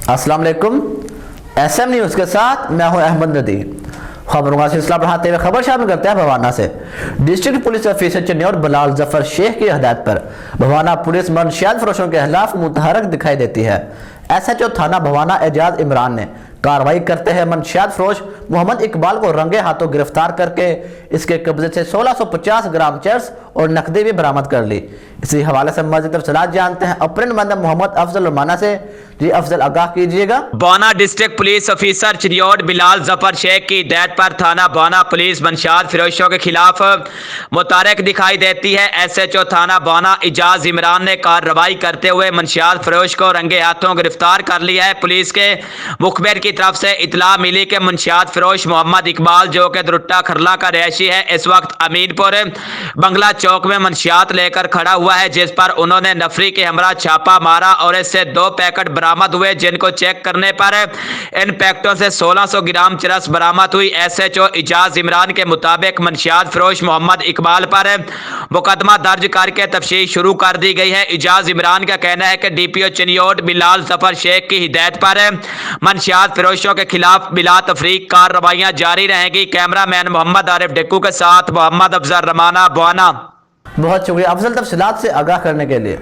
अस्सलाम वालेकुम। SM news के साथ मैं हूं अहमद नदी। खबरों का सिलसिला बढ़ाते हुए खबर शामिल करते हैं भवाना से। District police officer Chiniot Bilal Zafar Sheikh की हदायत पर भवाना पुलिस मनशियात फरोशों के खिलाफ मुतहरक दिखाई देती है। SHO थाना भवाना एजाज इमरान ने कार्रवाई करते हैं मनशियात फरोश मोहम्मद इकबाल को रंगे हाथों गिरफ्तार करके इसके कब्जे से 1650 ग्राम चर्स और नकदी भी बरामद कर ली। इसी हवाले से मज़ीद तफसीलात जानते हैं अपने नुमाइंदा मोहम्मद अफजल रमाना से। जी अफजल, आगाह कीजिएगा। Bhowana district police officer Chiniot Bilal Zafar Sheikh की हिदायत पर थाना भवाना पुलिस मनशियात फरोशों के खिलाफ मुतहरक दिखाई देती है। SHO थाना भवाना एजाज इमरान ने कार्रवाई करते हुए मनशियात फरोश को रंगे हाथों गिरफ्तार कर लिया है। पुलिस के मुखबिर की तरफ से इतला मिली कि मनशियात फरोश मोहम्मद इकबाल जो कि दुरुट्टा खरला का रहायशी है, इस वक्त अमीनपुर बंगला चौक में मनशियात लेकर खड़ा हुआ है, जिस पर उन्होंने नफरी के हमरा छापा मारा और इससे 2 पैकेट बरामद हुए, जिनको चेक करने पर इन पैकेटों से 1600 ग्राम चरस बरामद हुई। SHO एजाज इमरान के मुताबिक मनशियात फरोश मोहम्मद इकबाल पर मुकदमा दर्ज करके तफ्तीश शुरू कर दी गई है। एजाज इमरान का कहना है कि DPO चन्योर बिलाल जफर शेख की हिदायत पर मनशियात फरोशों के खिलाफ बिला तफरीक कार्रवाइयां जारी रहेंगी। कैमरामैन मोहम्मद आरिफ डिक्कू के साथ मोहम्मद अफजल रमाना, भवाना। बहुत शुक्रिया अफजल तफसीलात से आगाह करने के लिए।